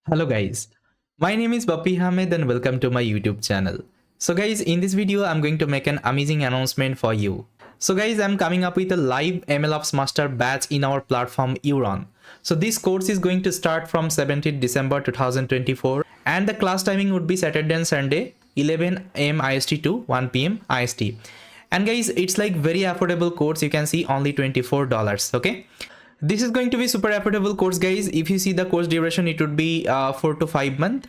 Hello guys, my name is Bapi Hamed and welcome to my YouTube channel. So guys, in this video I'm going to make an amazing announcement for you. So guys, I'm coming up with a live MLOps master batch in our platform Euron. So this course is going to start from 17th December 2024 and the class timing would be Saturday and Sunday 11 am IST to 1 pm IST. And guys, it's like very affordable course. You can see only $24. Okay. This is going to be super affordable course, guys. If you see the course duration, it would be 4 to 5 months.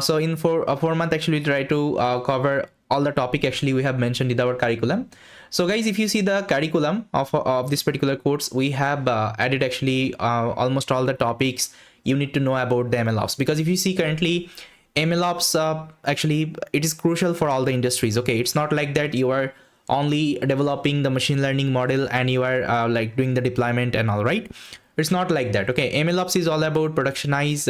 So in 4 months, actually, we try to cover all the topic actually we have mentioned in our curriculum. So guys, if you see the curriculum of this particular course, we have added actually almost all the topics you need to know about the MLOps. Because if you see currently, MLOps actually it is crucial for all the industries. Okay, it's not like that you are only developing the machine learning model and you are like doing the deployment and all, right? It's not like that. Okay, MLOps is all about productionize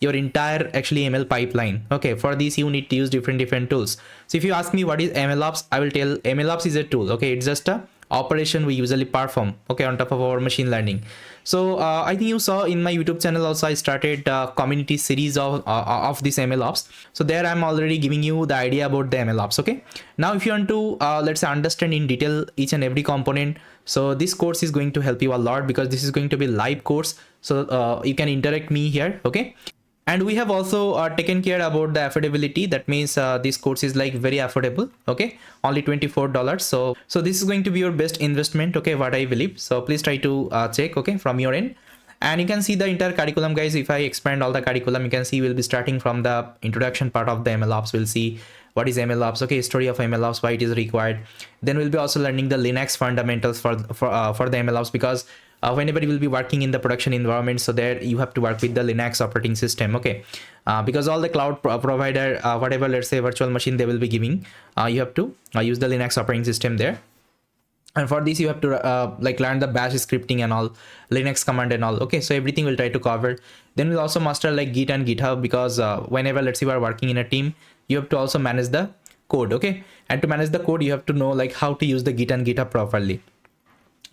your entire actually ML pipeline. Okay, for this you need to use different tools. So if you ask me what is MLOps, I will tell MLOps is a tool. Okay, it's just a operation we usually perform, okay, on top of our machine learning. So I think you saw in my YouTube channel also I started community series of this MLOps. So there I'm already giving you the idea about the MLOps. Okay, now if you want to let's say understand in detail each and every component, so this course is going to help you a lot because this is going to be live course, so you can interact me here. Okay, and we have also taken care about the affordability. That means this course is like very affordable. Okay, only $24. So this is going to be your best investment. Okay, what I believe. So please try to check, okay, from your end. And you can see the entire curriculum, guys. If I expand all the curriculum, you can see we'll be starting from the introduction part of the MLOps. We'll see what is MLOps, okay, history of MLOps, why it is required. Then we'll be also learning the Linux fundamentals for the MLOps, because whenever you will be working in the production environment, so there you have to work with the Linux operating system. Okay, because all the cloud provider, whatever, let's say virtual machine they will be giving, you have to use the Linux operating system there. And for this you have to like learn the bash scripting and all, Linux command and all. Okay, so everything we'll try to cover. Then we'll also master like Git and GitHub, because whenever, let's say, we are working in a team, you have to also manage the code. Okay, and to manage the code you have to know like how to use the Git and GitHub properly.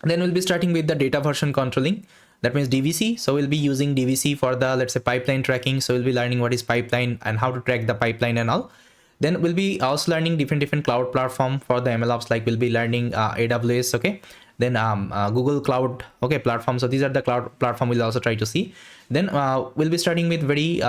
Then we'll be starting with the data version controlling, that means DVC. So we'll be using DVC for the, let's say, pipeline tracking. So we'll be learning what is pipeline and how to track the pipeline and all. Then we'll be also learning different cloud platform for the MLOps, like we'll be learning AWS, okay, then Google Cloud, okay, platform. So these are the cloud platform we'll also try to see. Then we'll be starting with very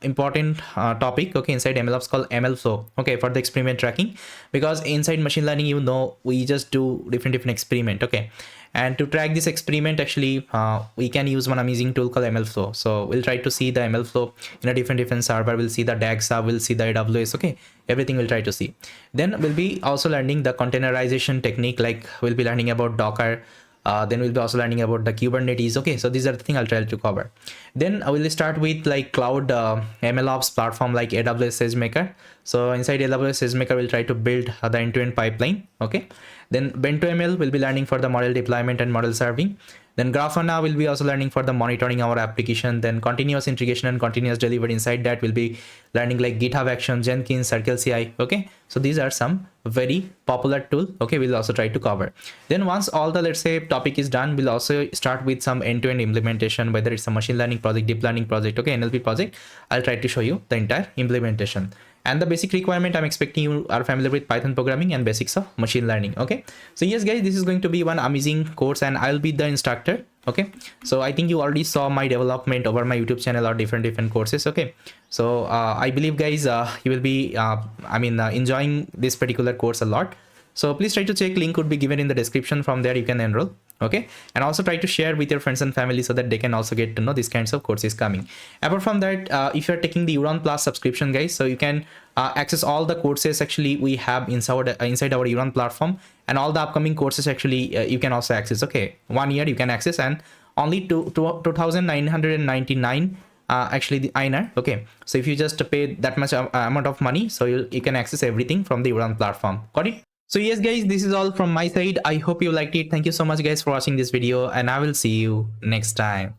important topic, okay, inside MLOps called MLFlow, okay, for the experiment tracking, because inside machine learning, you know, we just do different experiment. Okay, and to track this experiment, actually we can use one amazing tool called MLFlow. So we'll try to see the MLFlow in a different server. We'll see the DAGSA, we'll see the AWS, okay, everything we'll try to see. Then we'll be also learning the containerization technique, like we'll be learning about Docker. Then we'll be also learning about the Kubernetes. Okay, so these are the things I'll try to cover. Then I will start with like cloud MLOps platform like AWS SageMaker. So inside AWS SageMaker, we'll try to build the end-to-end pipeline. Okay, then BentoML will be learning for the model deployment and model serving. Then Grafana will be also learning for the monitoring our application. Then continuous integration and continuous delivery. Inside that we'll be learning like GitHub Action, Jenkins, CircleCI. Okay, so these are some very popular tool. Okay, we'll also try to cover. Then once all the, let's say, topic is done, we'll also start with some end-to-end implementation, whether it's a machine learning project, deep learning project, okay, NLP project. I'll try to show you the entire implementation. And the basic requirement, I'm expecting you are familiar with Python programming and basics of machine learning. Okay, so yes guys, this is going to be one amazing course and I'll be the instructor. Okay, so I think you already saw my development over my YouTube channel or different courses. Okay, so I believe guys you will be enjoying this particular course a lot. So please try to check, link would be given in the description. From there you can enroll. Okay, and also try to share with your friends and family so that they can also get to know these kinds of courses coming. Apart from that, if you're taking the Euron Plus subscription, guys, so you can access all the courses actually we have inside our Euron platform, and all the upcoming courses actually you can also access. Okay, 1 year you can access, and only 2,999 actually the INR. Okay, so if you just pay that much amount of money, so you can access everything from the Euron platform. Got it? So yes guys, this is all from my side. I hope you liked it. Thank you so much guys for watching this video, and I will see you next time.